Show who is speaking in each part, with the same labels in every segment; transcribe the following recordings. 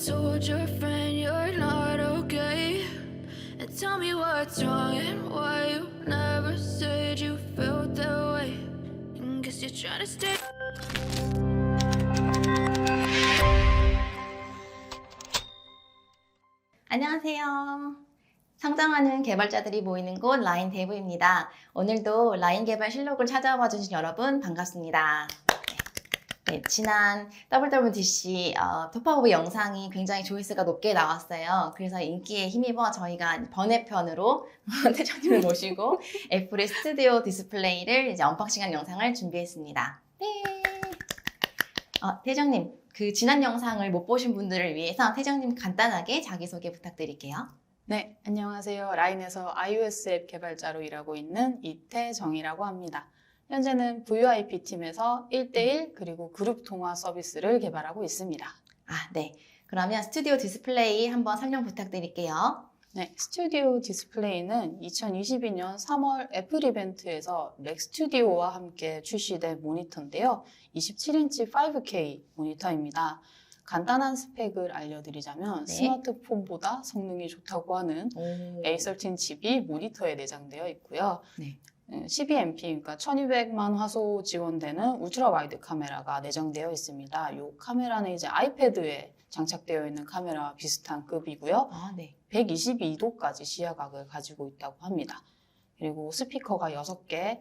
Speaker 1: told your friend you're not okay? And tell me what's wrong and why you never said you felt that way. And guess you're trying to stay.
Speaker 2: 안녕하세요. 성장하는 개발자들이 모이는 곳 라인 대부입니다. 오늘도 라인 개발 실록을 찾아와 주신 여러분 반갑습니다. 네, 지난 WWDC 톱5 영상이 굉장히 조회수가 높게 나왔어요. 그래서 인기에 힘입어 저희가 번외편으로 태정님을 모시고 애플의 스튜디오 디스플레이를 이제 언박싱한 영상을 준비했습니다. 네. 태정님, 그 지난 영상을 못 보신 분들을 위해서 태정님 간단하게 자기소개 부탁드릴게요.
Speaker 3: 네, 안녕하세요. 라인에서 iOS 앱 개발자로 일하고 있는 이태정이라고 합니다. 현재는 VoIP 팀에서 1대1 그리고 그룹 통화 서비스를 개발하고 있습니다.
Speaker 2: 네. 그러면 스튜디오 디스플레이 한번 설명 부탁드릴게요.
Speaker 3: 네, 스튜디오 디스플레이는 2022년 3월 애플 이벤트에서 맥 스튜디오와 함께 출시된 모니터인데요. 27인치 5K 모니터입니다. 간단한 스펙을 알려드리자면
Speaker 2: 네.
Speaker 3: 스마트폰보다 성능이 좋다고 하는 A13 칩이 모니터에 내장되어 있고요.
Speaker 2: 네.
Speaker 3: 12MP, 그러니까 1200만 화소 지원되는 울트라 와이드 카메라가 내장되어 있습니다. 이 카메라는 이제 아이패드에 장착되어 있는 카메라와 비슷한 급이고요.
Speaker 2: 네.
Speaker 3: 122도까지 시야각을 가지고 있다고 합니다. 그리고 스피커가 6개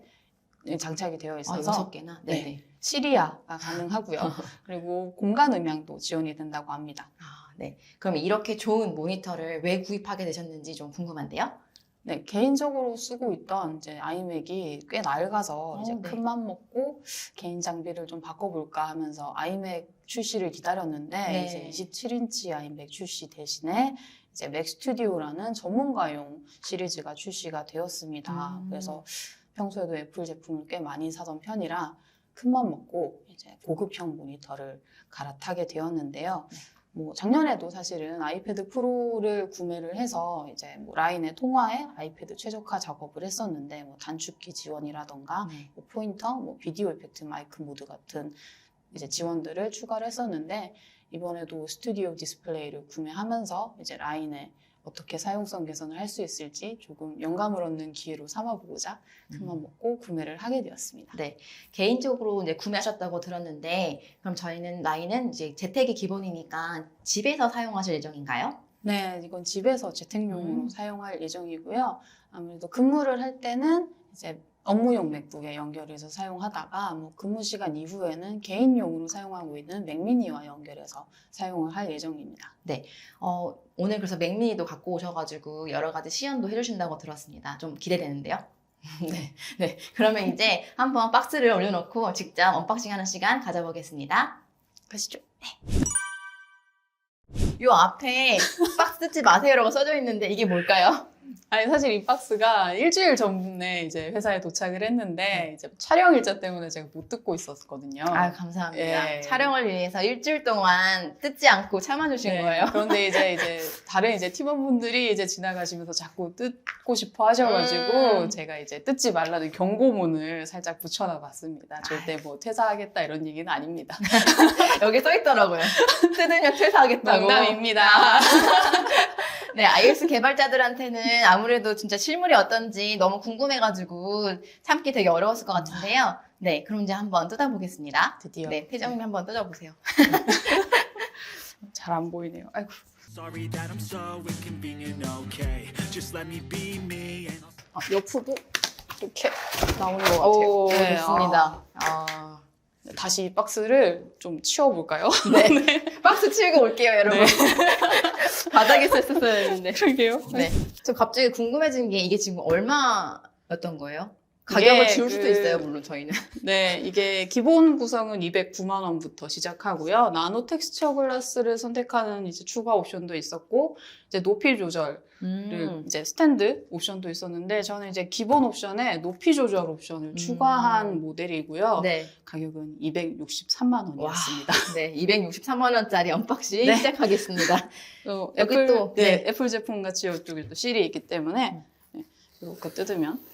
Speaker 3: 장착이 되어 있어서
Speaker 2: 6개나?
Speaker 3: 네. 시리아가 가능하고요. 그리고 공간 음향도 지원이 된다고 합니다.
Speaker 2: 네. 그럼 이렇게 좋은 모니터를 왜 구입하게 되셨는지 좀 궁금한데요?
Speaker 3: 네, 개인적으로 쓰고 있던 이제 아이맥이 꽤 낡아서 이제
Speaker 2: 네.
Speaker 3: 큰맘 먹고 개인 장비를 좀 바꿔볼까 하면서 아이맥 출시를 기다렸는데
Speaker 2: 네.
Speaker 3: 이제 27인치 아이맥 출시 대신에 이제 맥 스튜디오라는 전문가용 시리즈가 출시가 되었습니다. 그래서 평소에도 애플 제품을 꽤 많이 사던 편이라 큰맘 먹고 이제 고급형 모니터를 갈아타게 되었는데요. 뭐 작년에도 사실은 아이패드 프로를 구매를 해서 이제 뭐 라인의 통화에 아이패드 최적화 작업을 했었는데 뭐 단축키 지원이라던가 뭐 포인터, 뭐 비디오 이펙트 마이크 모드 같은 이제 지원들을 추가를 했었는데 이번에도 스튜디오 디스플레이를 구매하면서 이제 라인에 어떻게 사용성 개선을 할 수 있을지 조금 영감을 얻는 기회로 삼아보고자 큰맘 먹고 구매를 하게 되었습니다.
Speaker 2: 네. 개인적으로 이제 구매하셨다고 들었는데, 그럼 저희는 라인은 이제 재택이 기본이니까 집에서 사용하실 예정인가요?
Speaker 3: 네, 이건 집에서 재택용으로 사용할 예정이고요. 아무래도 근무를 할 때는 이제 업무용 맥북에 연결해서 사용하다가 뭐 근무 시간 이후에는 개인용으로 사용하고 있는 맥미니와 연결해서 사용을 할 예정입니다.
Speaker 2: 네. 오늘 그래서 맥미니도 갖고 오셔가지고 여러 가지 시연도 해주신다고 들었습니다. 좀 기대되는데요? 네. 네. 그러면 이제 한번 박스를 올려놓고 직접 언박싱하는 시간 가져보겠습니다.
Speaker 3: 가시죠.
Speaker 2: 요 앞에 박스 뜯지 마세요라고 써져 있는데 이게 뭘까요?
Speaker 3: 아니 사실 이 박스가 일주일 전에 이제 회사에 도착을 했는데 이제 촬영 일자 때문에 제가 못 뜯고 있었거든요.
Speaker 2: 감사합니다.
Speaker 3: 예.
Speaker 2: 촬영을 위해서 일주일 동안 뜯지 않고 참아주신
Speaker 3: 네,
Speaker 2: 거예요.
Speaker 3: 그런데 이제 다른 이제 팀원분들이 이제 지나가시면서 자꾸 뜯고 싶어 하셔가지고 제가 이제 뜯지 말라는 경고문을 살짝 붙여놔봤습니다. 절대 뭐 퇴사하겠다 이런 얘기는 아닙니다.
Speaker 2: 여기 써 있더라고요. 뜯으면 퇴사하겠다고.
Speaker 3: 농담입니다.
Speaker 2: 네, iOS 개발자들한테는 아무래도 진짜 실물이 어떤지 너무 궁금해가지고 참기 되게 어려웠을 것 같은데요. 네, 그럼 이제 한번 뜯어보겠습니다.
Speaker 3: 드디어.
Speaker 2: 네, 태정님 한번 뜯어보세요.
Speaker 3: 잘 안 보이네요. 아이고.
Speaker 4: Sorry that I'm so inconvenient, okay. Just let me be me and
Speaker 3: 옆으로 이렇게 나오는 것 같아요.
Speaker 2: 오,
Speaker 3: 네,
Speaker 2: 좋습니다.
Speaker 3: 다시 이 박스를 좀 치워볼까요?
Speaker 2: 네. 박스 치우고 올게요, 여러분.
Speaker 3: 네.
Speaker 2: 바닥에 썼어야 했는데.
Speaker 3: 그러게요.
Speaker 2: 네. 저 갑자기 궁금해진 게 이게 지금 얼마였던 거예요? 가격을 지울 수도 있어요, 물론 저희는.
Speaker 3: 네, 이게 기본 구성은 209만 원부터 시작하고요. 나노 텍스처 글라스를 선택하는 이제 추가 옵션도 있었고, 이제 높이 조절을 이제 스탠드 옵션도 있었는데, 저는 이제 기본 옵션에 높이 조절 옵션을 추가한 모델이고요.
Speaker 2: 네.
Speaker 3: 가격은 263만 원이었습니다.
Speaker 2: 네, 263만 원짜리 언박싱
Speaker 3: 네.
Speaker 2: 시작하겠습니다.
Speaker 3: 여기
Speaker 2: 애플,
Speaker 3: 또
Speaker 2: 네.
Speaker 3: 애플 제품 같이 이쪽에 또 실이 있기 때문에 이렇게 뜯으면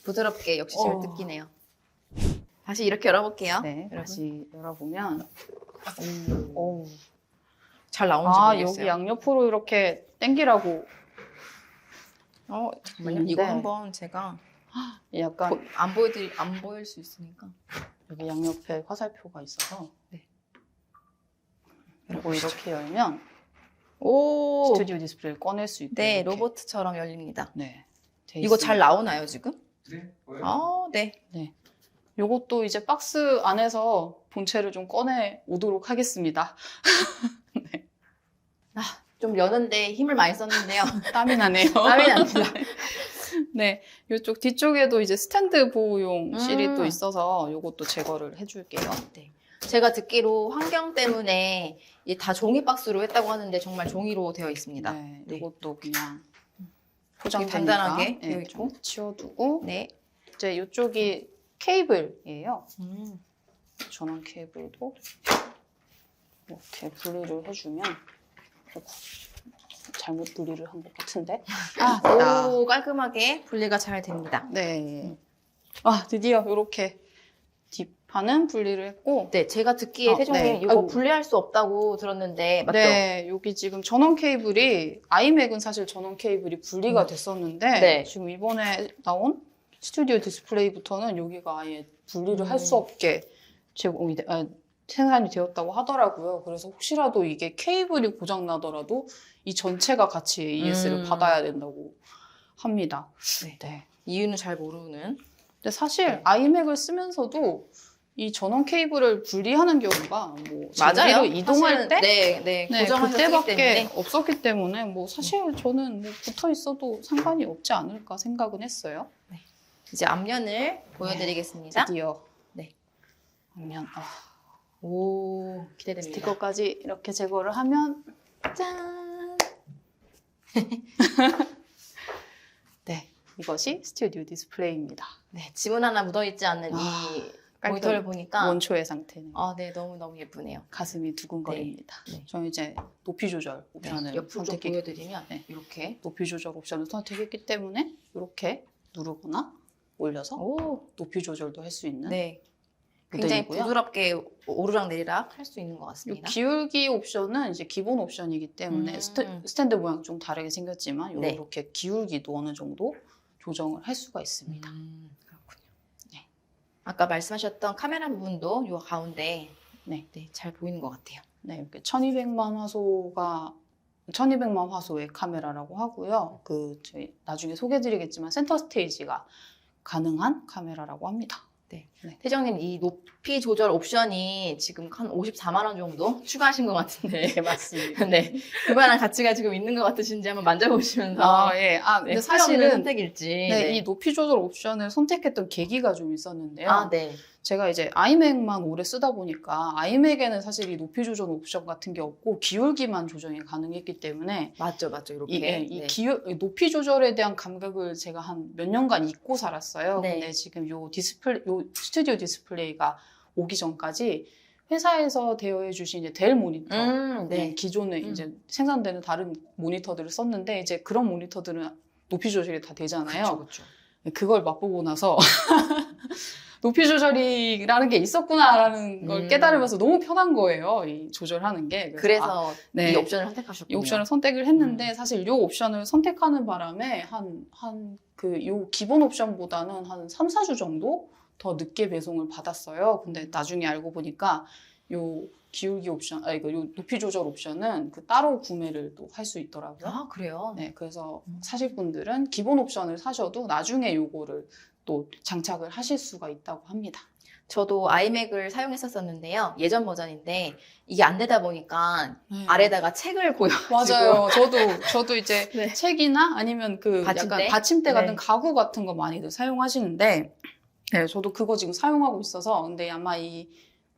Speaker 2: 부드럽게 역시 잘 뜯기네요. 다시 이렇게 열어볼게요.
Speaker 3: 네,
Speaker 2: 여러분.
Speaker 3: 다시 열어보면 오.
Speaker 2: 잘 나온지
Speaker 3: 아,
Speaker 2: 모르겠어요.
Speaker 3: 여기 양옆으로 이렇게 당기라고.
Speaker 2: 잠깐만요. 이거 한번 제가
Speaker 3: 약간
Speaker 2: 안 보일 수 있으니까.
Speaker 3: 여기 양옆에 화살표가 있어서.
Speaker 2: 네.
Speaker 3: 그리고 이렇게 열면
Speaker 2: 오,
Speaker 3: 스튜디오 디스플레이를 꺼낼 수 있고.
Speaker 2: 네,
Speaker 3: 이렇게.
Speaker 2: 로봇처럼 열립니다.
Speaker 3: 네. 돼
Speaker 2: 이거
Speaker 3: 있습니다.
Speaker 2: 잘 나오나요 지금?
Speaker 5: 네.
Speaker 2: 아, 네.
Speaker 3: 요것도 이제 박스 안에서 본체를 좀 꺼내 오도록 하겠습니다.
Speaker 2: 좀 여는데 힘을 많이 썼는데요.
Speaker 3: 땀이 나네요.
Speaker 2: 땀이 납니다.
Speaker 3: 네, 이쪽 뒤쪽에도 이제 스탠드 보호용 실이 또
Speaker 2: 음.
Speaker 3: 있어서 요것도 제거를 해줄게요.
Speaker 2: 네. 제가 듣기로 환경 때문에 이게 다 종이 박스로 했다고 하는데 정말 종이로 되어 있습니다.
Speaker 3: 네,
Speaker 2: 네.
Speaker 3: 요것도 그냥
Speaker 2: 되게
Speaker 3: 포장되니까
Speaker 2: 간단하게 되어
Speaker 3: 네,
Speaker 2: 있고.
Speaker 3: 좀 치워두고
Speaker 2: 네.
Speaker 3: 이제 이쪽이 케이블이에요.
Speaker 2: 음.
Speaker 3: 전원 케이블도 이렇게 분리를 해주면 어이구, 잘못 분리를 한 것 같은데. 됐다.
Speaker 2: 오, 깔끔하게 분리가 잘 됩니다.
Speaker 3: 네. 아, 드디어 이렇게 뒷판은 분리를 했고.
Speaker 2: 네, 제가 듣기에 태종님
Speaker 3: 네.
Speaker 2: 이거
Speaker 3: 아이고.
Speaker 2: 분리할 수 없다고 들었는데 맞죠?
Speaker 3: 네, 여기 지금 전원 케이블이 아이맥은 사실 전원 케이블이 분리가 됐었는데
Speaker 2: 네.
Speaker 3: 지금 이번에 나온 스튜디오 디스플레이부터는 여기가 아예 분리를 할 수 없게 생산이 되었다고 하더라고요. 그래서 혹시라도 이게 케이블이 고장 나더라도 이 전체가 같이 AES를 받아야 된다고 합니다.
Speaker 2: 네.
Speaker 3: 네.
Speaker 2: 이유는 잘 모르는.
Speaker 3: 근데 사실
Speaker 2: 네.
Speaker 3: 아이맥을 쓰면서도 이 전원 케이블을 분리하는 경우가 뭐
Speaker 2: 맞아요.
Speaker 3: 장비로 이동할
Speaker 2: 사실은,
Speaker 3: 때
Speaker 2: 네,
Speaker 3: 네,
Speaker 2: 고정해서 쓰기
Speaker 3: 그때밖에
Speaker 2: 때문에.
Speaker 3: 없었기 때문에 뭐 사실 저는 뭐 붙어 있어도 상관이 없지 않을까 생각은 했어요.
Speaker 2: 이제 앞면을 보여드리겠습니다.
Speaker 3: 드디어
Speaker 2: 네.
Speaker 3: 앞면
Speaker 2: 오, 기대됩니다.
Speaker 3: 스티커까지 이렇게 제거를 하면
Speaker 2: 짠.
Speaker 3: 네, 이것이 스튜디오 디스플레이입니다.
Speaker 2: 네, 지문 하나 묻어있지 않는 이 모니터를 보니까
Speaker 3: 원초의 상태는
Speaker 2: 네, 너무 예쁘네요.
Speaker 3: 가슴이 두근거립니다.
Speaker 2: 네.
Speaker 3: 저는 이제 높이 조절 옵션을
Speaker 2: 옆으로 좀
Speaker 3: 선택했기
Speaker 2: 보여드리면
Speaker 3: 네.
Speaker 2: 이렇게.
Speaker 3: 높이 조절 옵션을 선택했기 때문에 이렇게 누르거나 올려서
Speaker 2: 오,
Speaker 3: 높이 조절도 할 수 있는
Speaker 2: 네. 굉장히
Speaker 3: 모델이고요.
Speaker 2: 부드럽게 오르락 내리락 할 수 있는 것
Speaker 3: 이
Speaker 2: 같습니다.
Speaker 3: 기울기 옵션은 이제 기본 옵션이기 때문에 스탠드 모양 좀 다르게 생겼지만
Speaker 2: 네.
Speaker 3: 이렇게 기울기도 어느 정도 조정을 할 수가 있습니다.
Speaker 2: 그렇군요.
Speaker 3: 네.
Speaker 2: 아까 말씀하셨던 카메라 부분도 요 가운데
Speaker 3: 네.
Speaker 2: 잘 보이는 것 같아요.
Speaker 3: 네, 이렇게 1200만 화소의 카메라라고 하고요. 저희 나중에 소개해드리겠지만 센터 스테이지가 가능한 카메라라고 합니다.
Speaker 2: 태정님, 이 높이 조절 옵션이 지금 한 54만 원 정도 추가하신 것 같은데.
Speaker 3: 맞습니다.
Speaker 2: 네. 그만한 가치가 지금 있는 것 같으신지 한번 만져보시면서.
Speaker 3: 예.
Speaker 2: 근데
Speaker 3: 근데
Speaker 2: 사실은
Speaker 3: 사실은
Speaker 2: 선택일지.
Speaker 3: 네, 이 높이 조절 옵션을 선택했던 계기가 좀 있었는데요.
Speaker 2: 네.
Speaker 3: 제가 이제 아이맥만 오래 쓰다 보니까 아이맥에는 사실 이 높이 조절 옵션 같은 게 없고 기울기만 조정이 가능했기 때문에
Speaker 2: 맞죠. 이렇게.
Speaker 3: 이 높이 조절에 대한 감각을 제가 한 몇 년간 잊고 살았어요.
Speaker 2: 네.
Speaker 3: 근데 지금 요 스튜디오 디스플레이가 오기 전까지 회사에서 대여해 주신 이제 델 모니터,
Speaker 2: 네.
Speaker 3: 기존에 이제 생산되는 다른 모니터들을 썼는데 이제 그런 모니터들은 높이 조절이 다 되잖아요.
Speaker 2: 그렇죠.
Speaker 3: 그걸 맛보고 나서 높이 조절이라는 게 있었구나라는 걸 깨달으면서 너무 편한 거예요. 이 조절하는 게.
Speaker 2: 그래서
Speaker 3: 네.
Speaker 2: 이 옵션을 선택하셨군요.
Speaker 3: 이 옵션을 선택을 했는데 사실 이 옵션을 선택하는 바람에 요 기본 옵션보다는 한 3, 4주 정도 더 늦게 배송을 받았어요. 근데 나중에 알고 보니까 요 기울기 옵션, 요 높이 조절 옵션은 따로 구매를 또 할 수 있더라고요.
Speaker 2: 그래요?
Speaker 3: 네, 그래서 사실 분들은 기본 옵션을 사셔도 나중에 요거를 또 장착을 하실 수가 있다고 합니다.
Speaker 2: 저도 아이맥을 사용했었었는데요. 예전 버전인데 이게 안 되다 보니까
Speaker 3: 네.
Speaker 2: 아래다가 책을 고여가지고
Speaker 3: 맞아요. 저도 이제
Speaker 2: 네.
Speaker 3: 책이나 아니면
Speaker 2: 받침대?
Speaker 3: 약간 받침대 같은
Speaker 2: 네.
Speaker 3: 가구 같은 거 많이들 사용하시는데, 네, 저도 그거 지금 사용하고 있어서, 근데 아마 이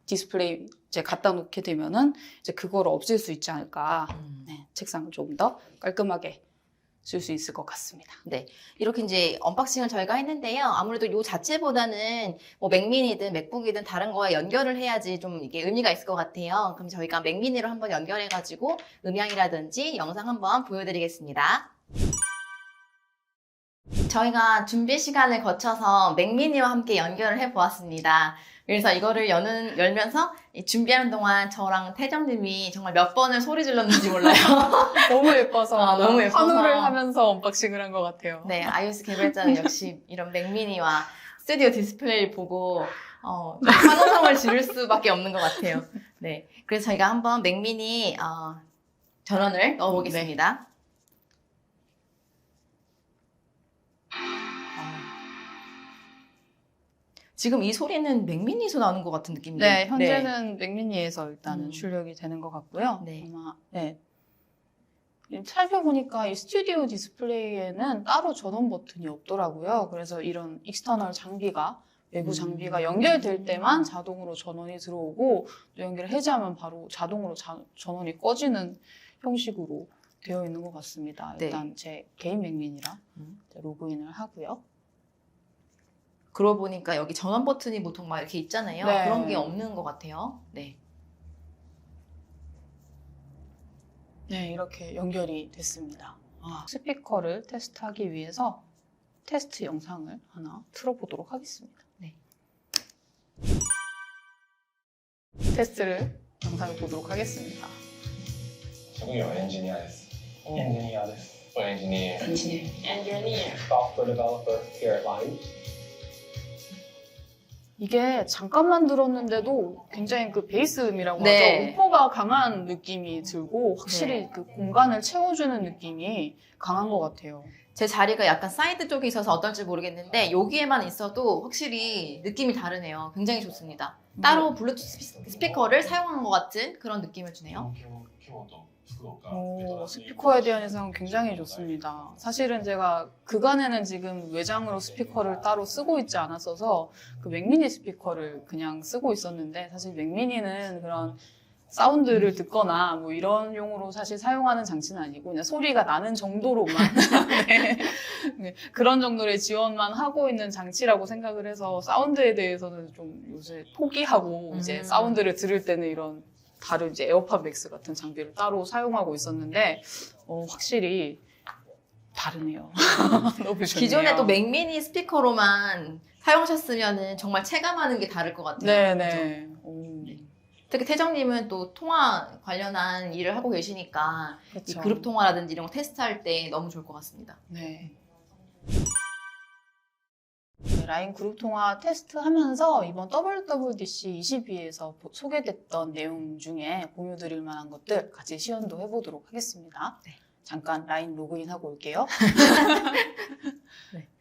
Speaker 3: 디스플레이 이제 갖다 놓게 되면은 이제 그거를 없앨 수 있지 않을까. 네, 책상을 좀 더 깔끔하게 쓸 수 있을 것 같습니다.
Speaker 2: 네, 이렇게 이제 언박싱을 저희가 했는데요. 아무래도 요 자체보다는 뭐 맥미니든 맥북이든 다른 거와 연결을 해야지 좀 이게 의미가 있을 것 같아요. 그럼 저희가 맥미니로 한번 연결해가지고 음향이라든지 영상 한번 보여드리겠습니다. 저희가 준비 시간을 거쳐서 맥미니와 함께 연결을 해보았습니다. 그래서 이거를 열면서 이 준비하는 동안 저랑 태정님이 정말 몇 번을 소리 질렀는지 몰라요.
Speaker 3: 너무 예뻐서
Speaker 2: 너무 예뻐서.
Speaker 3: 환호를 하면서 언박싱을 한 것 같아요.
Speaker 2: 네, iOS 개발자는 역시 이런 맥미니와 스튜디오 디스플레이를 보고 환호성을 지를 수밖에 없는 것 같아요. 네, 그래서 저희가 한번 맥미니 전원을 넣어보겠습니다. 지금 이 소리는 맥미니에서 나는 것 같은 느낌인데.
Speaker 3: 네, 현재는 맥미니에서 일단은
Speaker 2: 음.
Speaker 3: 출력이 되는 것 같고요.
Speaker 2: 네.
Speaker 3: 아마 네. 살펴보니까 이 스튜디오 디스플레이에는 따로 전원 버튼이 없더라고요. 그래서 이런 익스터널 장비가 외부 장비가 연결될 때만 자동으로 전원이 들어오고 또 연결을 해제하면 바로 자동으로 전원이 꺼지는 형식으로 되어 있는 것 같습니다.
Speaker 2: 네.
Speaker 3: 일단 제 개인 맥미니라 이제 로그인을 하고요.
Speaker 2: 그러고 보니까 여기 전원 버튼이 보통 막 이렇게 있잖아요.
Speaker 3: 네.
Speaker 2: 그런 게 없는 것 같아요. 네.
Speaker 3: 네, 이렇게 연결이 됐습니다. 스피커를 테스트하기 위해서 테스트 영상을 하나 틀어보도록 하겠습니다.
Speaker 2: 네.
Speaker 3: 테스트를 영상을 보도록 하겠습니다.
Speaker 5: 職業はエンジニアです。
Speaker 6: エンジニアです。
Speaker 5: エンジニア。
Speaker 6: Engineer. Software developer here at Line.
Speaker 3: 이게 잠깐만 들었는데도 굉장히 그 베이스음이라고
Speaker 2: 네.
Speaker 3: 하죠. 오퍼가 강한 느낌이 들고 확실히 그 공간을 채워주는 느낌이 강한 것 같아요.
Speaker 2: 제 자리가 약간 사이드 쪽에 있어서 어떨지 모르겠는데 여기에만 있어도 확실히 느낌이 다르네요. 굉장히 좋습니다. 따로 블루투스 스피커를 사용한 것 같은 그런 느낌을 주네요.
Speaker 3: 스피커에 대한 해석은 굉장히 좋습니다. 사실은 제가 그간에는 지금 외장으로 스피커를 따로 쓰고 있지 않았어서 그 맥미니 스피커를 그냥 쓰고 있었는데 사실 맥미니는 그런 사운드를 듣거나 뭐 이런 용으로 사실 사용하는 장치는 아니고 그냥 소리가 나는 정도로만 네, 그런 정도의 지원만 하고 있는 장치라고 생각을 해서 사운드에 대해서는 좀 요새 포기하고 이제 사운드를 들을 때는 이런 다른 이제 에어팟 맥스 같은 장비를 따로 사용하고 있었는데 확실히 다르네요. 너무 좋네요.
Speaker 2: 기존에 또 맥미니 스피커로만 사용하셨으면 정말 체감하는 게 다를 것 같아요.
Speaker 3: 네네.
Speaker 2: 특히 태정님은 또 통화 관련한 일을 하고 계시니까 이
Speaker 3: 그렇죠.
Speaker 2: 그룹 통화라든지 이런 거 테스트할 때 너무 좋을 것 같습니다.
Speaker 3: 네. 라인 그룹 통화 테스트하면서 이번 WWDC 22에서 소개됐던 내용 중에 공유드릴 만한 것들 같이 시연도 해보도록 하겠습니다.
Speaker 2: 네.
Speaker 3: 잠깐 라인 로그인하고 올게요.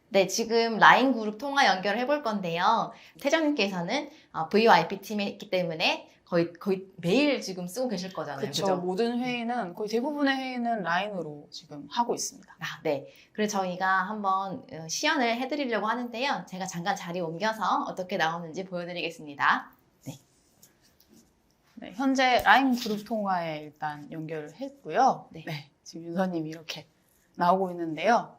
Speaker 2: 네, 지금 라인 그룹 통화 연결을 해볼 건데요. 태정님께서는 VoIP 팀에 있기 때문에 거의 매일 지금 쓰고 계실 거잖아요.
Speaker 3: 그렇죠.
Speaker 2: 그죠?
Speaker 3: 모든 회의는 거의 대부분의 회의는 라인으로 지금 하고 있습니다.
Speaker 2: 네. 그래서 저희가 한번 시연을 해드리려고 하는데요. 제가 잠깐 자리 옮겨서 어떻게 나오는지 보여드리겠습니다. 네.
Speaker 3: 네, 현재 라인 그룹 통화에 일단 연결을 했고요.
Speaker 2: 네.
Speaker 3: 지금 유서님이 이렇게 나오고 있는데요.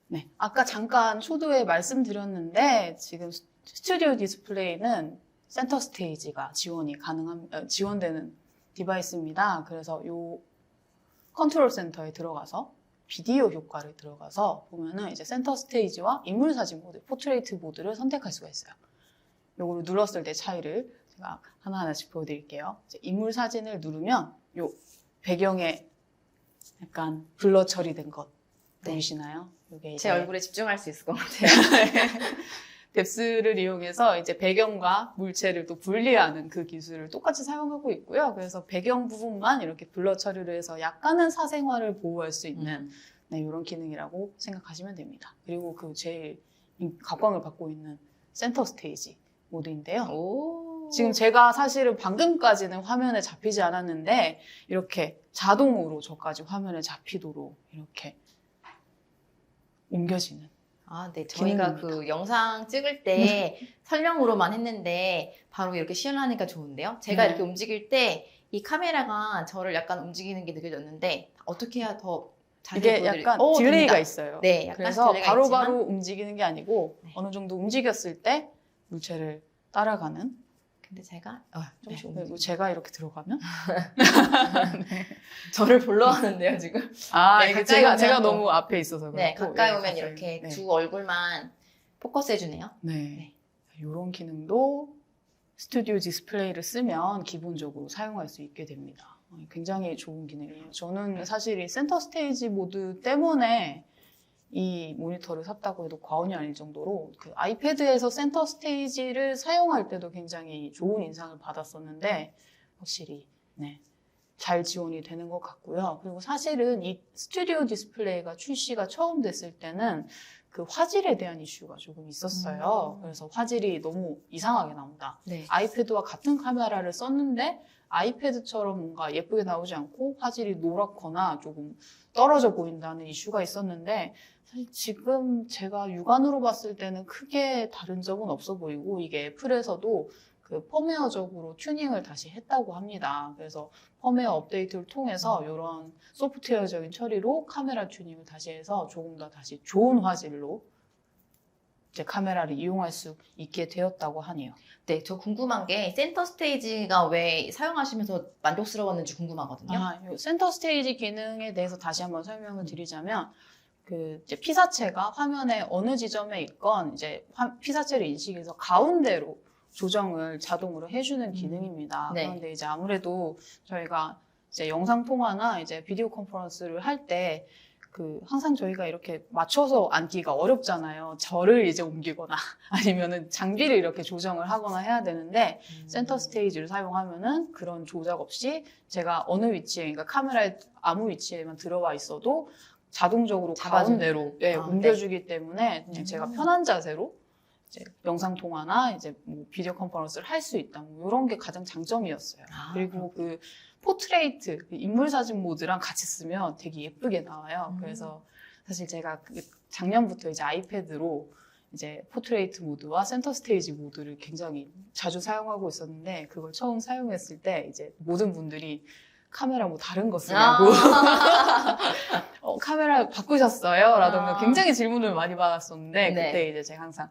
Speaker 3: 네, 아까 잠깐 초도에 말씀드렸는데 지금 스튜디오 디스플레이는 센터 스테이지가 지원되는 디바이스입니다. 그래서 이 컨트롤 센터에 들어가서 비디오 효과를 들어가서 보면은 이제 센터 스테이지와 인물 사진 모드, 포트레이트 모드를 선택할 수가 있어요. 요거를 눌렀을 때 차이를 제가 하나하나씩 보여드릴게요. 이제 인물 사진을 누르면 요 배경에 약간 블러 처리된 것 보이시나요? 요게
Speaker 2: 제
Speaker 3: 이제
Speaker 2: 얼굴에 집중할 수 있을 것 같아요.
Speaker 3: 뎁스를 이용해서 이제 배경과 물체를 또 분리하는 그 기술을 똑같이 사용하고 있고요. 그래서 배경 부분만 이렇게 블러 처리를 해서 약간은 사생활을 보호할 수 있는 네, 이런 기능이라고 생각하시면 됩니다. 그리고 그 제일 각광을 받고 있는 센터 스테이지 모드인데요.
Speaker 2: 오.
Speaker 3: 지금 제가 사실은 방금까지는 화면에 잡히지 않았는데 이렇게 자동으로 저까지 화면에 잡히도록 이렇게 옮겨지는
Speaker 2: 네. 저희가
Speaker 3: 기능입니다.
Speaker 2: 그 영상 찍을 때 설명으로만 했는데 바로 이렇게 시연하니까 좋은데요. 제가
Speaker 3: 네.
Speaker 2: 이렇게 움직일 때 이 카메라가 저를 약간 움직이는 게 느껴졌는데 어떻게 해야 더 자세히
Speaker 3: 이게
Speaker 2: 보여드릴까요?
Speaker 3: 약간 딜레이가
Speaker 2: 됩니다.
Speaker 3: 있어요.
Speaker 2: 네, 약간
Speaker 3: 그래서
Speaker 2: 딜레이가
Speaker 3: 바로바로
Speaker 2: 있지만.
Speaker 3: 움직이는 게 아니고
Speaker 2: 네.
Speaker 3: 어느 정도 움직였을 때 물체를 따라가는
Speaker 2: 근데 제가
Speaker 3: 좀 그리고 제가 이렇게 들어가면
Speaker 2: 저를 볼러 하는데요 지금. 네, 가까이
Speaker 3: 제가
Speaker 2: 오면 또-
Speaker 3: 너무 앞에 있어서 그렇고
Speaker 2: 네, 가까이 오면
Speaker 3: 가까이.
Speaker 2: 이렇게
Speaker 3: 네.
Speaker 2: 두 얼굴만 포커스 해주네요.
Speaker 3: 네. 이런 기능도 스튜디오 디스플레이를 쓰면 기본적으로 사용할 수 있게 됩니다. 굉장히 좋은 기능이에요. 저는 사실 이 센터 스테이지 모드 때문에 이 모니터를 샀다고 해도 과언이 아닐 정도로 그 아이패드에서 센터 스테이지를 사용할 때도 굉장히 좋은 인상을 받았었는데 확실히 네, 잘 지원이 되는 것 같고요. 그리고 사실은 이 스튜디오 디스플레이가 출시가 처음 됐을 때는 그 화질에 대한 이슈가 조금 있었어요. 그래서 화질이 너무 이상하게 나온다.
Speaker 2: 네.
Speaker 3: 아이패드와 같은 카메라를 썼는데 아이패드처럼 뭔가 예쁘게 나오지 않고 화질이 노랗거나 조금 떨어져 보인다는 이슈가 있었는데 사실 지금 제가 육안으로 봤을 때는 크게 다른 점은 없어 보이고 이게 애플에서도 그 펌웨어적으로 튜닝을 다시 했다고 합니다. 그래서 펌웨어 업데이트를 통해서 이런 소프트웨어적인 처리로 카메라 튜닝을 다시 해서 조금 더 다시 좋은 화질로 이제 카메라를 이용할 수 있게 되었다고 하네요.
Speaker 2: 네, 저 궁금한 게 센터 스테이지가 왜 사용하시면서 만족스러웠는지 궁금하거든요.
Speaker 3: 이 센터 스테이지 기능에 대해서 다시 한번 설명을 드리자면 그 이제 피사체가 화면에 어느 지점에 있건 이제 피사체를 인식해서 가운데로 조정을 자동으로 해주는 기능입니다.
Speaker 2: 네.
Speaker 3: 그런데 이제 아무래도 저희가 이제 영상 통화나 이제 비디오 컨퍼런스를 할 때 그 항상 저희가 이렇게 맞춰서 앉기가 어렵잖아요. 절을 이제 옮기거나 아니면은 장비를 이렇게 조정을 하거나 해야 되는데 센터 스테이지를 사용하면은 그런 조작 없이 제가 어느 위치에, 그러니까 카메라의 아무 위치에만 들어와 있어도 자동적으로
Speaker 2: 잡아주는.
Speaker 3: 가운데로
Speaker 2: 아,
Speaker 3: 옮겨주기 때문에 그냥
Speaker 2: 음.
Speaker 3: 제가 편한 자세로 이제 영상 통화나 이제 뭐 비디오 컨퍼런스를 할 수 있다. 뭐 이런 게 가장 장점이었어요.
Speaker 2: 아,
Speaker 3: 그리고 그 포트레이트, 그 인물 사진 모드랑 같이 쓰면 되게 예쁘게 나와요. 그래서 사실 제가 그 작년부터 이제 아이패드로 이제 포트레이트 모드와 센터 스테이지 모드를 굉장히 자주 사용하고 있었는데 그걸 처음 사용했을 때 이제 모든 분들이 카메라 뭐 다른 거 쓰냐고 카메라 바꾸셨어요? 라던가 굉장히 질문을 많이 받았었는데
Speaker 2: 네.
Speaker 3: 그때 이제 제가 항상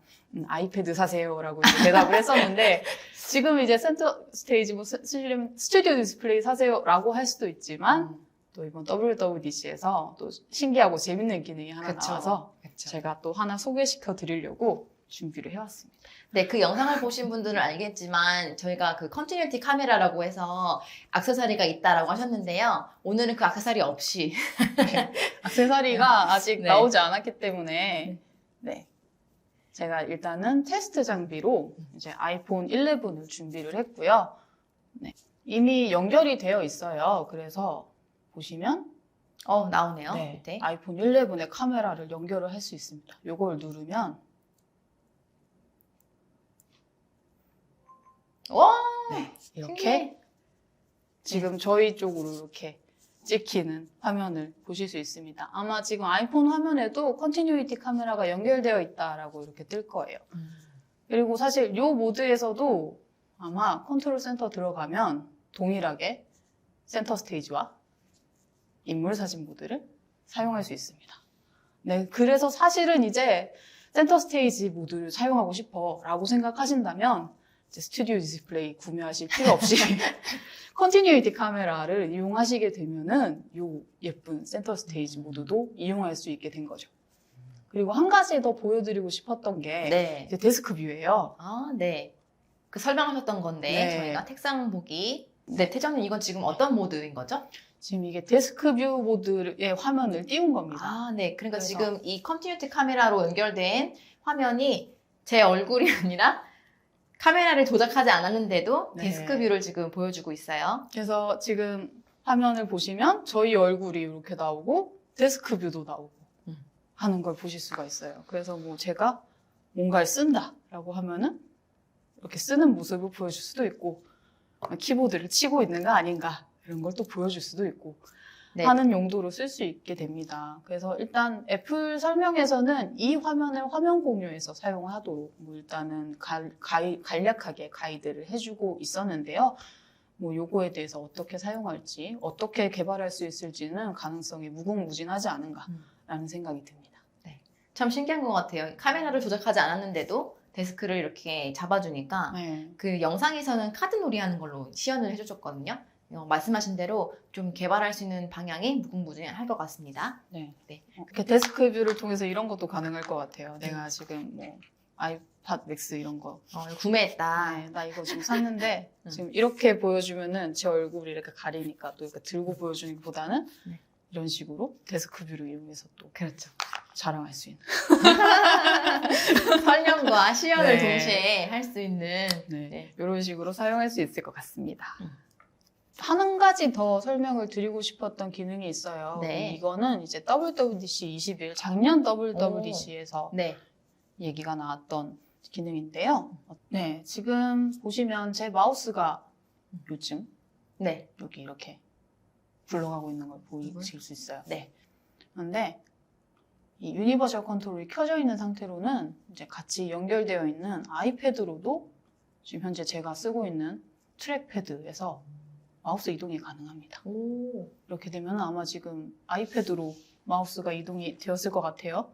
Speaker 3: 아이패드 사세요 라고 이제 대답을 했었는데 지금 이제 센터 스테이지 뭐 쓰시려면 스튜디오 디스플레이 사세요 라고 할 수도 있지만 또 이번 WWDC에서 또 신기하고 재밌는 기능이 하나
Speaker 2: 그쵸.
Speaker 3: 나와서
Speaker 2: 그쵸.
Speaker 3: 제가 또 하나 소개시켜 드리려고 준비를 해왔습니다.
Speaker 2: 네, 그 영상을 보신 분들은 알겠지만 저희가 그 컨티뉴티 카메라라고 해서 액세서리가 있다라고 하셨는데요. 오늘은 그 액세서리 없이
Speaker 3: 액세서리가 아직
Speaker 2: 네.
Speaker 3: 나오지 않았기 때문에 네. 제가 일단은 테스트 장비로 이제 아이폰 11을 준비를 했고요. 네. 이미 연결이 되어 있어요. 그래서 보시면
Speaker 2: 나오네요.
Speaker 3: 네,
Speaker 2: 밑에.
Speaker 3: 아이폰 11의 카메라를 연결을 할 수 있습니다. 이걸 누르면
Speaker 2: 와,
Speaker 3: 네, 이렇게
Speaker 2: 신기해.
Speaker 3: 지금 저희 쪽으로 이렇게 찍히는 화면을 보실 수 있습니다. 아마 지금 아이폰 화면에도 컨티뉴이티 카메라가 연결되어 있다라고 이렇게 뜰 거예요. 그리고 사실 이 모드에서도 아마 컨트롤 센터 들어가면 동일하게 센터 스테이지와 인물 사진 모드를 사용할 수 있습니다. 네, 그래서 사실은 이제 센터 스테이지 모드를 사용하고 싶어 라고 생각하신다면 이제 스튜디오 디스플레이 구매하실 필요 없이 컨티뉴이티 카메라를 이용하시게 되면은 이 예쁜 센터 스테이지 모드도 이용할 수 있게 된 거죠. 그리고 한 가지 더 보여드리고 싶었던 게
Speaker 2: 네.
Speaker 3: 이제 데스크 뷰예요.
Speaker 2: 아, 네. 그 설명하셨던 건데
Speaker 3: 네.
Speaker 2: 저희가 책상 보기. 네, 태정님 이건 지금 어떤 모드인 거죠?
Speaker 3: 지금 이게 데스크 뷰 모드의 화면을 띄운 겁니다.
Speaker 2: 아, 네. 그러니까
Speaker 3: 그래서-
Speaker 2: 지금 이 컨티뉴티 카메라로 연결된 화면이 제 얼굴이 아니라 카메라를 조작하지 않았는데도
Speaker 3: 네.
Speaker 2: 데스크 뷰를 지금 보여주고 있어요.
Speaker 3: 그래서 지금 화면을 보시면 저희 얼굴이 이렇게 나오고 데스크 뷰도 나오고 하는 걸 보실 수가 있어요. 그래서 뭐 제가 뭔가를 쓴다라고 하면은 이렇게 쓰는 모습을 보여줄 수도 있고 키보드를 치고 있는 거 아닌가 이런 걸 또 보여줄 수도 있고
Speaker 2: 네.
Speaker 3: 하는 용도로 쓸 수 있게 됩니다. 그래서 일단 애플 설명에서는 이 화면을 화면 공유해서 사용하도록 뭐 일단은 간략하게 가이드를 해주고 있었는데요. 뭐 요거에 대해서 어떻게 사용할지, 어떻게 개발할 수 있을지는 가능성이 무궁무진하지 않은가라는 생각이 듭니다.
Speaker 2: 참 신기한 것 같아요. 카메라를 조작하지 않았는데도 데스크를 이렇게 잡아주니까
Speaker 3: 네.
Speaker 2: 그 영상에서는 카드 놀이 하는 걸로 시연을 해주셨거든요. 말씀하신 대로 좀 개발할 수 있는 방향이 무궁무진할 것 같습니다.
Speaker 3: 네.
Speaker 2: 네.
Speaker 3: 이렇게 데스크 뷰를 통해서 이런 것도 가능할 것 같아요. 내가 지금 뭐 아이팟 맥스 이런 거.
Speaker 2: 구매했다.
Speaker 3: 네, 나 이거 지금 샀는데
Speaker 2: 음.
Speaker 3: 지금 이렇게 보여주면은 제 얼굴이 이렇게 가리니까 또 이렇게 들고 보여주는 것보다는
Speaker 2: 네.
Speaker 3: 이런 식으로 데스크 뷰를 이용해서 또
Speaker 2: 그렇죠.
Speaker 3: 자랑할 수 있는.
Speaker 2: 설명과 시연을
Speaker 3: 네.
Speaker 2: 동시에 할 수 있는
Speaker 3: 네.
Speaker 2: 네.
Speaker 3: 이런 식으로 사용할 수 있을 것 같습니다.
Speaker 2: 음.
Speaker 3: 한 가지 더 설명을 드리고 싶었던 기능이 있어요.
Speaker 2: 네.
Speaker 3: 이거는 이제 WWDC 21 작년 WWDC에서
Speaker 2: 네.
Speaker 3: 얘기가 나왔던 기능인데요. 네, 지금 보시면 제 마우스가 요즘
Speaker 2: 네.
Speaker 3: 여기 이렇게 굴러가고 있는 걸 보이실 수 있어요.
Speaker 2: 네.
Speaker 3: 그런데 이 유니버셜 컨트롤이 켜져 있는 상태로는 이제 같이 연결되어 있는 아이패드로도 지금 현재 제가 쓰고 있는 트랙패드에서 마우스 이동이 가능합니다.
Speaker 2: 오.
Speaker 3: 이렇게 되면 아마 지금 아이패드로 마우스가 이동이 되었을 것 같아요.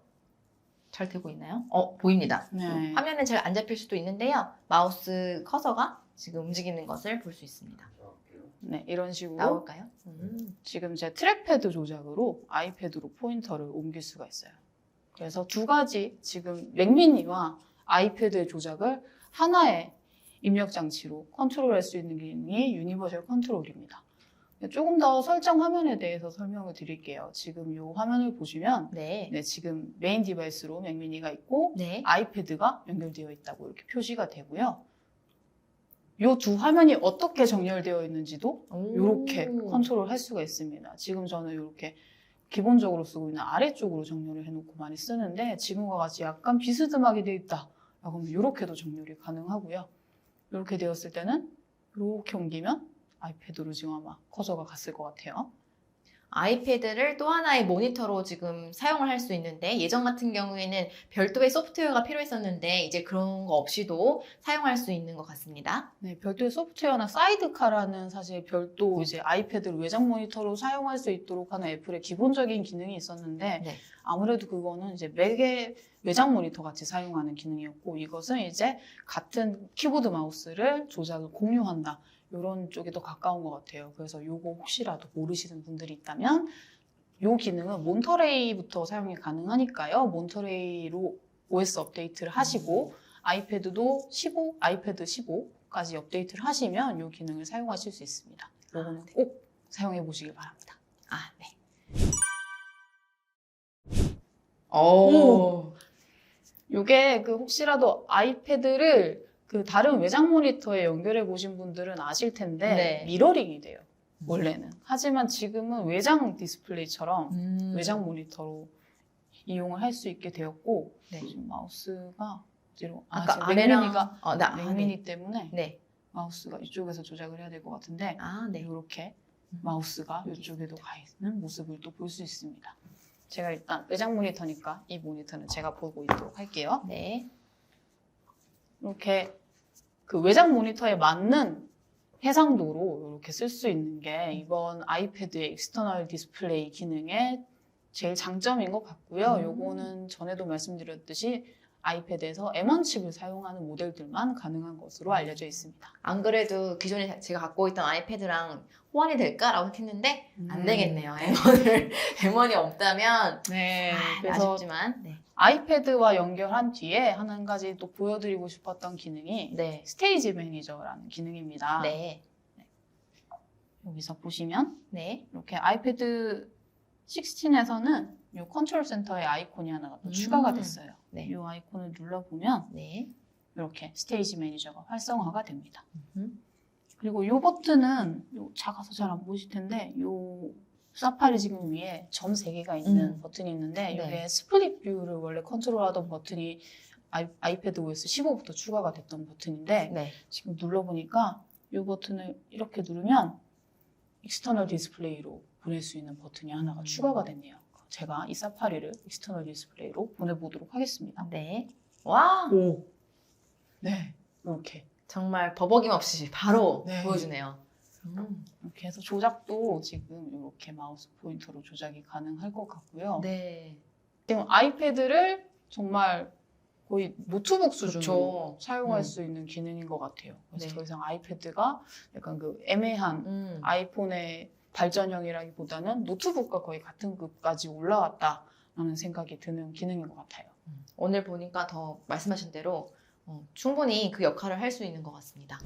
Speaker 2: 잘 되고 있나요? 보입니다.
Speaker 3: 네.
Speaker 2: 화면은 잘 안 잡힐 수도 있는데요. 마우스 커서가 지금 움직이는 것을 볼 수 있습니다.
Speaker 3: 네, 이런 식으로
Speaker 2: 나올까요?
Speaker 3: 지금 제 트랙패드 조작으로 아이패드로 포인터를 옮길 수가 있어요. 그래서 두 가지 지금 맥미니와 아이패드의 조작을 하나의 입력 장치로 컨트롤할 수 있는 기능이 유니버셜 컨트롤입니다. 조금 더 설정 화면에 대해서 설명을 드릴게요. 지금 이 화면을 보시면
Speaker 2: 네.
Speaker 3: 네, 지금 메인 디바이스로 맥미니가 있고
Speaker 2: 네.
Speaker 3: 아이패드가 연결되어 있다고 이렇게 표시가 되고요. 이 두 화면이 어떻게 정렬되어 있는지도 이렇게 컨트롤할 수가 있습니다. 지금 저는 이렇게 기본적으로 쓰고 있는 아래쪽으로 정렬을 해놓고 많이 쓰는데 지금과 같이 약간 비스듬하게 되어 있다 라고 하면 이렇게도 정렬이 가능하고요. 이렇게 되었을 때는 이렇게 옮기면 아이패드로 지금 아마 커서가 갔을 것 같아요.
Speaker 2: 아이패드를 또 하나의 모니터로 지금 사용을 할 수 있는데 예전 같은 경우에는 별도의 소프트웨어가 필요했었는데 이제 그런 거 없이도 사용할 수 있는 것 같습니다.
Speaker 3: 네, 별도의 소프트웨어나 사이드카라는 사실 별도 이제 아이패드를 외장 모니터로 사용할 수 있도록 하는 애플의 기본적인 기능이 있었는데
Speaker 2: 네.
Speaker 3: 아무래도 그거는 이제 맥의 외장 모니터 같이 사용하는 기능이었고 이것은 이제 같은 키보드 마우스를 조작을 공유한다. 이런 쪽에 더 가까운 것 같아요. 그래서 요거 혹시라도 모르시는 분들이 있다면 요 기능은 몬터레이부터 사용이 가능하니까요. 몬터레이로 OS 업데이트를 하시고 아이패드도 15, 아이패드 15까지 업데이트를 하시면 요 기능을 사용하실 수 있습니다. 요거는
Speaker 2: 네.
Speaker 3: 꼭 사용해 보시길 바랍니다.
Speaker 2: 네. 오.
Speaker 3: 요게 그 혹시라도 아이패드를 그 다른 외장 모니터에 연결해 보신 분들은 아실 텐데
Speaker 2: 네.
Speaker 3: 미러링이 돼요. 원래는. 하지만 지금은 외장 디스플레이처럼 외장
Speaker 2: 음.
Speaker 3: 모니터로 이용을 할 수 있게 되었고
Speaker 2: 네.
Speaker 3: 지금 마우스가 어디로?
Speaker 2: 아까
Speaker 3: 지금
Speaker 2: 아래랑
Speaker 3: 맥미니가
Speaker 2: 네.
Speaker 3: 맥미니 때문에
Speaker 2: 네.
Speaker 3: 마우스가 이쪽에서 조작을 해야 될 것 같은데
Speaker 2: 네.
Speaker 3: 이렇게 마우스가 이쪽에도 가 있는 모습을 또 볼 수 있습니다. 제가 일단 외장 모니터니까 이 모니터는 제가 보고 있도록 할게요.
Speaker 2: 네.
Speaker 3: 이렇게 그 외장 모니터에 맞는 해상도로 이렇게 쓸 수 있는 게 이번 아이패드의 익스터널 디스플레이 기능의 제일 장점인 것 같고요. 요거는 전에도 말씀드렸듯이 아이패드에서 M1 칩을 사용하는 모델들만 가능한 것으로 알려져 있습니다.
Speaker 2: 안 그래도 기존에 제가 갖고 있던 아이패드랑 호환이 될까라고 했는데 안 되겠네요. M1이 없다면
Speaker 3: 네, 그래서
Speaker 2: 아쉽지만 네.
Speaker 3: 아이패드와 연결한 뒤에 한 가지 또 보여드리고 싶었던 기능이
Speaker 2: 네.
Speaker 3: 스테이지 매니저라는 기능입니다.
Speaker 2: 네.
Speaker 3: 여기서 보시면
Speaker 2: 네.
Speaker 3: 이렇게 아이패드 16에서는 이 컨트롤 센터의 아이콘이 하나가 또 추가가 됐어요.
Speaker 2: 네.
Speaker 3: 이 아이콘을 눌러보면
Speaker 2: 네.
Speaker 3: 이렇게 스테이지 매니저가 활성화가 됩니다.
Speaker 2: 음.
Speaker 3: 그리고 이 버튼은 작아서 잘 안 보이실 텐데 이 사파리 지금 위에 점 3개가 있는 버튼이 있는데
Speaker 2: 네.
Speaker 3: 이게 스플릿 뷰를 원래 컨트롤하던 버튼이 아이패드 OS 15부터 추가가 됐던 버튼인데
Speaker 2: 네.
Speaker 3: 지금 눌러보니까 이 버튼을 이렇게 누르면 익스터널 디스플레이로 보낼 수 있는 버튼이 하나가 추가가 됐네요. 제가 이 사파리를 익스터널 디스플레이로 보내보도록 하겠습니다.
Speaker 2: 네. 와!
Speaker 3: 오! 네, 이렇게.
Speaker 2: 정말 버벅임 없이 바로
Speaker 3: 네.
Speaker 2: 보여주네요.
Speaker 3: 이렇게 해서 조작도 지금 이렇게 마우스 포인터로 조작이 가능할 것 같고요.
Speaker 2: 네.
Speaker 3: 지금 아이패드를 정말 거의 노트북 수준으로
Speaker 2: 그쵸.
Speaker 3: 사용할 수 있는 기능인 것 같아요. 그래서
Speaker 2: 네.
Speaker 3: 더 이상 아이패드가 약간 그 애매한 아이폰의 발전형이라기보다는 노트북과 거의 같은 급까지 올라왔다라는 생각이 드는 기능인 것 같아요.
Speaker 2: 오늘 보니까 더 말씀하신 대로 충분히 그 역할을 할 수 있는 것 같습니다.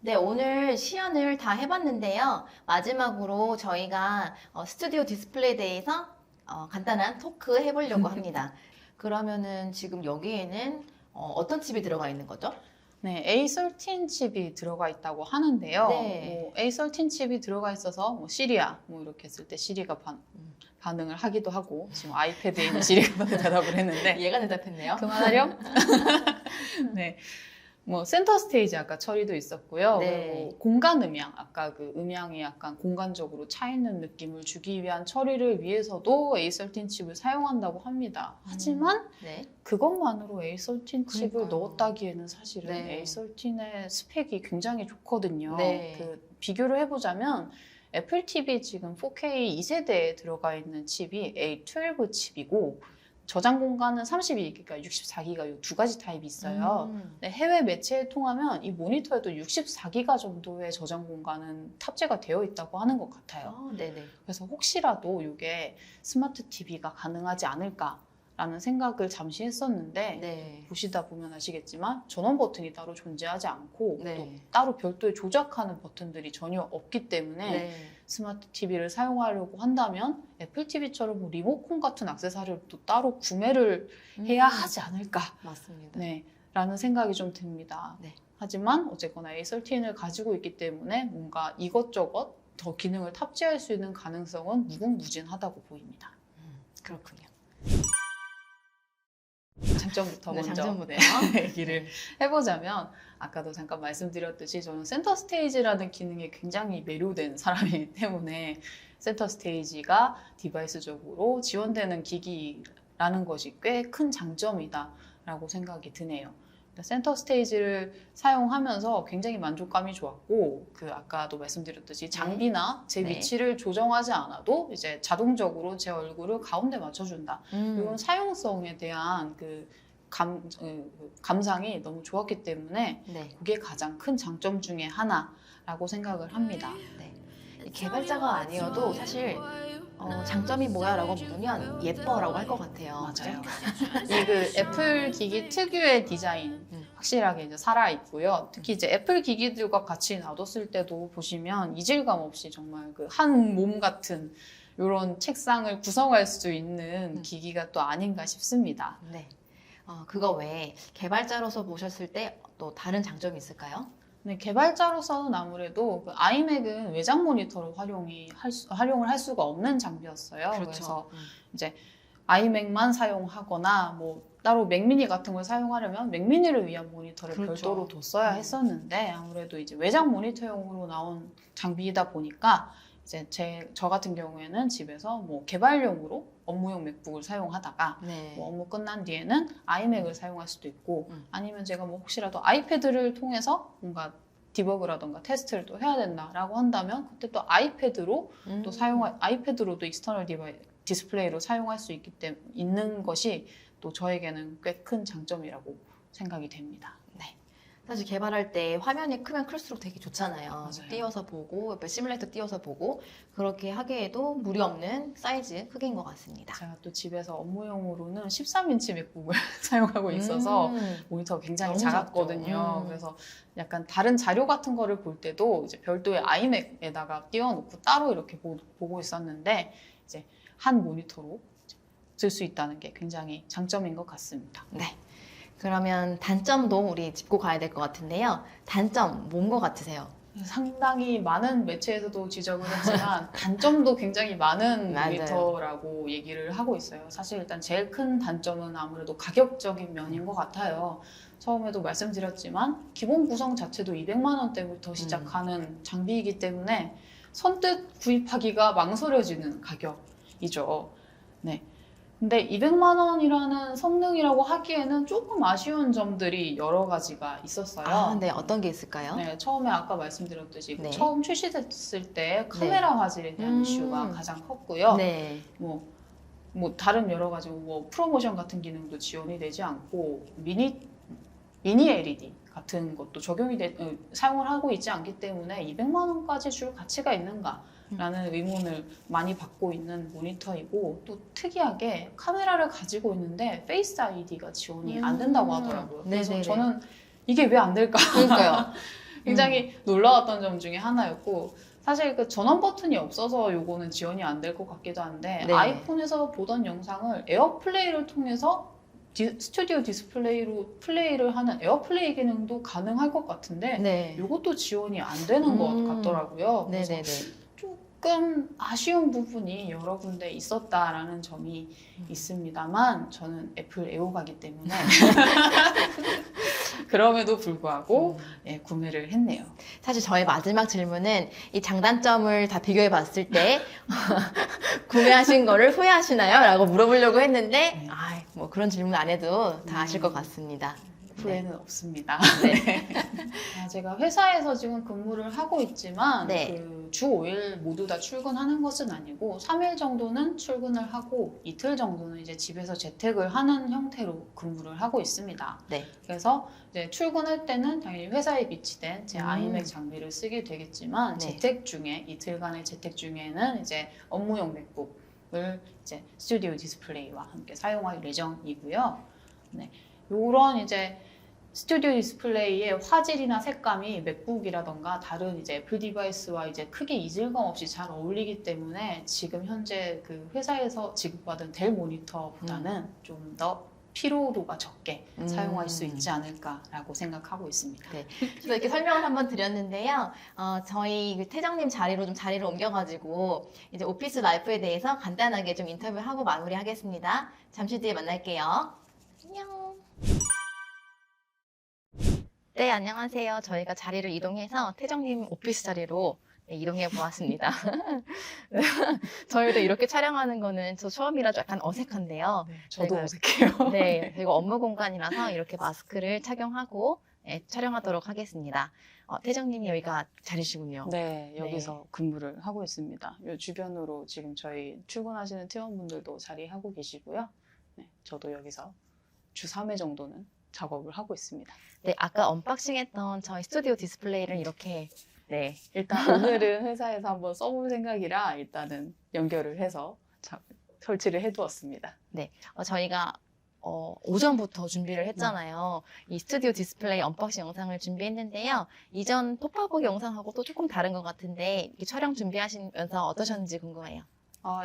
Speaker 2: 네, 오늘 시연을 다 해봤는데요. 마지막으로 저희가 스튜디오 디스플레이 데이에서 간단한 토크 해보려고 합니다. 그러면은 지금 여기에는 어떤 칩이 들어가 있는 거죠?
Speaker 3: 네, A13 칩이 들어가 있다고 하는데요.
Speaker 2: 네.
Speaker 3: 뭐 A13 칩이 들어가 있어서 뭐 시리야 뭐 이렇게 했을 때 시리가 반응을 하기도 하고 지금 아이패드에 있는 시리가 대답을 했는데
Speaker 2: 얘가 대답했네요.
Speaker 3: 그만하렴? 네. 뭐 센터 스테이지 아까 처리도 있었고요.
Speaker 2: 네.
Speaker 3: 그리고 공간 음향 아까 그 음향이 약간 공간적으로 차 있는 느낌을 주기 위한 처리를 위해서도 A13 칩을 사용한다고 합니다. 하지만
Speaker 2: 네.
Speaker 3: 그것만으로 A13 칩을
Speaker 2: 그러니까요.
Speaker 3: 넣었다기에는 사실은
Speaker 2: 네.
Speaker 3: A13의 스펙이 굉장히 좋거든요.
Speaker 2: 네.
Speaker 3: 그 비교를 해보자면 애플 TV 지금 4K 2세대에 들어가 있는 칩이 A12 칩이고 저장 공간은 32기가, 64기가 이 두 가지 타입이 있어요. 근데 해외 매체에 통하면 이 모니터에도 64기가 정도의 저장 공간은 탑재가 되어 있다고 하는 것 같아요.
Speaker 2: 네네.
Speaker 3: 그래서 혹시라도 이게 스마트 TV가 가능하지 않을까라는 생각을 잠시 했었는데
Speaker 2: 네.
Speaker 3: 보시다 보면 아시겠지만 전원 버튼이 따로 존재하지 않고
Speaker 2: 네.
Speaker 3: 또 따로 별도의 조작하는 버튼들이 전혀 없기 때문에
Speaker 2: 네.
Speaker 3: 스마트 TV를 사용하려고 한다면 애플 TV처럼 뭐 리모컨 같은 액세서리를 또 따로 구매를 해야 하지 않을까
Speaker 2: 맞습니다.
Speaker 3: 네, 라는 생각이 좀 듭니다.
Speaker 2: 네.
Speaker 3: 하지만 어쨌거나 A13을 가지고 있기 때문에 뭔가 이것저것 더 기능을 탑재할 수 있는 가능성은 무궁무진하다고 보입니다.
Speaker 2: 그렇군요.
Speaker 3: 장점부터
Speaker 2: 네,
Speaker 3: 먼저
Speaker 2: 장점부터.
Speaker 3: 얘기를 해보자면 아까도 잠깐 말씀드렸듯이 저는 센터 스테이지라는 기능에 굉장히 매료된 사람이기 때문에 센터 스테이지가 디바이스적으로 지원되는 기기라는 것이 꽤 큰 장점이다라고 생각이 드네요. 센터 스테이지를 사용하면서 굉장히 만족감이 좋았고 그 아까도 말씀드렸듯이 장비나 제
Speaker 2: 네.
Speaker 3: 위치를 조정하지 않아도 이제 자동적으로 제 얼굴을 가운데 맞춰준다. 이런 사용성에 대한 그 감상이 너무 좋았기 때문에
Speaker 2: 네.
Speaker 3: 그게 가장 큰 장점 중에 하나라고 생각을 합니다.
Speaker 2: 네. 개발자가 아니어도 사실 장점이 뭐야 라고 물으면 예뻐라고 할 것 같아요.
Speaker 3: 맞아요. 이 그 애플 기기 특유의 디자인 확실하게 이제 살아있고요. 특히 이제 애플 기기들과 같이 놔뒀을 때도 보시면 이질감 없이 정말 그 한 몸 같은 이런 책상을 구성할 수 있는 기기가 또 아닌가 싶습니다.
Speaker 2: 네. 그거 외에 개발자로서 보셨을 때 또 다른 장점이 있을까요?
Speaker 3: 네, 개발자로서는 아무래도 그 아이맥은 외장 모니터로 활용을 할 수가 없는 장비였어요.
Speaker 2: 그렇죠.
Speaker 3: 그래서 이제 아이맥만 사용하거나 뭐 따로 맥미니 같은 걸 사용하려면 맥미니를 위한 모니터를
Speaker 2: 그렇죠.
Speaker 3: 별도로 뒀어야 했었는데 아무래도 이제 외장 모니터용으로 나온 장비이다 보니까 이제 저 같은 경우에는 집에서 뭐 개발용으로 업무용 맥북을 사용하다가
Speaker 2: 네.
Speaker 3: 뭐 업무 끝난 뒤에는 아이맥을 사용할 수도 있고 아니면 제가 뭐 혹시라도 아이패드를 통해서 뭔가 디버그라던가 테스트를 또 해야 된다라고 한다면 그때 또 아이패드로 또 아이패드로도 익스터널 디스플레이로 사용할 수 있는 것이 또 저에게는 꽤 큰 장점이라고 생각이 됩니다.
Speaker 2: 네. 사실 개발할 때 화면이 크면 클수록 되게 좋잖아요.
Speaker 3: 맞아요.
Speaker 2: 띄워서 보고 옆에 시뮬레이터 띄워서 보고 그렇게 하기에도 무리 없는 사이즈 크기인 것 같습니다.
Speaker 3: 제가 또 집에서 업무용으로는 13인치 맥북을 사용하고 있어서 모니터가 굉장히
Speaker 2: 너무
Speaker 3: 작았거든요.
Speaker 2: 작죠.
Speaker 3: 그래서 약간 다른 자료 같은 거를 볼 때도 이제 별도의 아이맥에다가 띄워놓고 따로 이렇게 보고 있었는데 이제 한 모니터로 쓸 수 있다는 게 굉장히 장점인 것 같습니다.
Speaker 2: 네. 그러면 단점도 우리 짚고 가야 될 것 같은데요. 단점 뭔 것 같으세요?
Speaker 3: 상당히 많은 매체에서도 지적을 했지만 단점도 굉장히 많은
Speaker 2: 맞아요.
Speaker 3: 모니터라고 얘기를 하고 있어요. 사실 일단 제일 큰 단점은 아무래도 가격적인 면인 것 같아요. 처음에도 말씀드렸지만 기본 구성 자체도 200만 원대부터 시작하는 장비이기 때문에 선뜻 구입하기가 망설여지는 가격이죠. 네. 근데 200만 원이라는 성능이라고 하기에는 조금 아쉬운 점들이 여러 가지가 있었어요.
Speaker 2: 네. 어떤 게 있을까요?
Speaker 3: 네, 처음에 아까 말씀드렸듯이
Speaker 2: 네.
Speaker 3: 처음 출시됐을 때 카메라 화질에 대한
Speaker 2: 음.
Speaker 3: 이슈가 가장 컸고요.
Speaker 2: 네.
Speaker 3: 뭐 뭐 다른 여러 가지 뭐 프로모션 같은 기능도 지원이 되지 않고 미니 LED 같은 것도 사용을 하고 있지 않기 때문에 200만 원까지 줄 가치가 있는가라는 의문을 많이 받고 있는 모니터이고, 또 특이하게 카메라를 가지고 있는데 페이스 아이디가 지원이 안 된다고 하더라고요. 그래서
Speaker 2: 네네네.
Speaker 3: 저는 이게 왜 안 될까?
Speaker 2: 그러니까요.
Speaker 3: 굉장히 놀라웠던 점 중에 하나였고, 사실 그 전원 버튼이 없어서 요거는 지원이 안 될 것 같기도 한데
Speaker 2: 네.
Speaker 3: 아이폰에서 보던 영상을 에어플레이를 통해서 스튜디오 디스플레이로 플레이를 하는 에어플레이 기능도 가능할 것 같은데
Speaker 2: 네.
Speaker 3: 요것도 지원이 안 되는 것 같더라고요. 그래서
Speaker 2: 네네네.
Speaker 3: 조금 아쉬운 부분이 여러 군데 있었다라는 점이 있습니다만, 저는 애플 애호가기 때문에 그럼에도 불구하고 구매를 했네요.
Speaker 2: 사실 저의 마지막 질문은 이 장단점을 다 비교해 봤을 때 구매하신 거를 후회하시나요? 라고 물어보려고 했는데 뭐 그런 질문 안 해도 다 아실 것 같습니다.
Speaker 3: 후회는 없습니다.
Speaker 2: 네.
Speaker 3: 제가 회사에서 지금 근무를 하고 있지만
Speaker 2: 네.
Speaker 3: 주 5일 모두 다 출근하는 것은 아니고 3일 정도는 출근을 하고 이틀 정도는 이제 집에서 재택을 하는 형태로 근무를 하고 있습니다.
Speaker 2: 네.
Speaker 3: 그래서 이제 출근할 때는 당연히 회사에 비치된 제 아이맥 장비를 쓰게 되겠지만
Speaker 2: 네.
Speaker 3: 재택 중에 이틀간의 재택 중에는 이제 업무용 맥북을 이제 스튜디오 디스플레이와 함께 사용할 예정이고요. 네. 요런 이제 스튜디오 디스플레이의 화질이나 색감이 맥북이라던가 다른 이제 애플 디바이스와 이제 크게 이질감 없이 잘 어울리기 때문에 지금 현재 그 회사에서 지급받은 델 모니터보다는 좀 더 피로도가 적게 사용할 수 있지 않을까라고 생각하고 있습니다.
Speaker 2: 네. 저도 이렇게 설명을 한번 드렸는데요. 저희 그 태정님 자리로 좀 자리를 옮겨가지고 이제 오피스 라이프에 대해서 간단하게 좀 인터뷰하고 마무리하겠습니다. 잠시 뒤에 만날게요. 안녕. 네, 안녕하세요. 저희가 자리를 이동해서 태정님 오피스 자리로 이동해 보았습니다. 저희도 이렇게 촬영하는 거는 저 처음이라 약간 어색한데요.
Speaker 3: 저도
Speaker 2: 저희가-
Speaker 3: 어색해요.
Speaker 2: 네, 저희가 업무 공간이라서 이렇게 마스크를 착용하고 촬영하도록 하겠습니다. 태정님이 여기가 자리시군요.
Speaker 3: 네, 여기서 근무를 하고 있습니다. 요 주변으로 지금 저희 출근하시는 팀원분들도 자리하고 계시고요. 네, 저도 여기서 주 3회 정도는 작업을 하고 있습니다.
Speaker 2: 네, 아까 언박싱했던 저희 스튜디오 디스플레이를 이렇게 네,
Speaker 3: 일단 오늘은 회사에서 한번 써볼 생각이라 일단은 연결을 해서 설치를 해두었습니다.
Speaker 2: 저희가 오전부터 준비를 했잖아요. 이 스튜디오 디스플레이 언박싱 영상을 준비했는데요. 이전 톱파보기 영상하고 또 조금 다른 것 같은데 이 촬영 준비하시면서 어떠셨는지 궁금해요.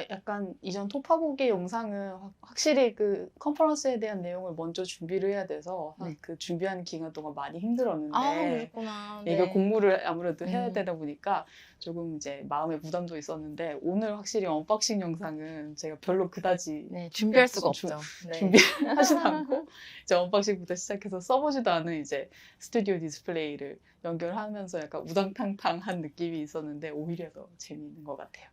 Speaker 3: 약간 이전 톱파보기 영상은 확실히 그 컨퍼런스에 대한 내용을 먼저 준비를 해야 돼서
Speaker 2: 네.
Speaker 3: 그 준비하는 기간 동안 많이 힘들었는데
Speaker 2: 그러셨구나.
Speaker 3: 이거 공부를 아무래도 해야
Speaker 2: 음.
Speaker 3: 되다 보니까 조금 이제 마음의 부담도 있었는데, 오늘 확실히 언박싱 영상은 제가 별로 그다지
Speaker 2: 네, 준비할 수가
Speaker 3: 주-
Speaker 2: 없죠. 네.
Speaker 3: 준비하지도 않고 이제 언박싱부터 시작해서 써보지도 않은 이제 스튜디오 디스플레이를 연결하면서 약간 우당탕탕한 느낌이 있었는데 오히려 더 재미있는 것 같아요.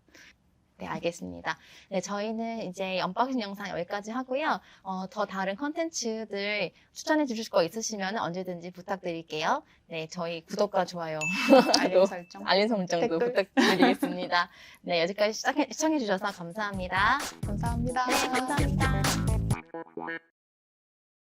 Speaker 2: 네, 알겠습니다. 네, 저희는 이제 언박싱 영상 여기까지 하고요. 더 다른 컨텐츠들 추천해 주실 거 있으시면 언제든지 부탁드릴게요. 네, 저희 구독과 좋아요,
Speaker 3: 알림 설정.
Speaker 2: 알림 설정도
Speaker 3: 댓글.
Speaker 2: 부탁드리겠습니다. 네, 여기까지 시청해 주셔서 감사합니다.
Speaker 3: 감사합니다.
Speaker 2: 네, 감사합니다.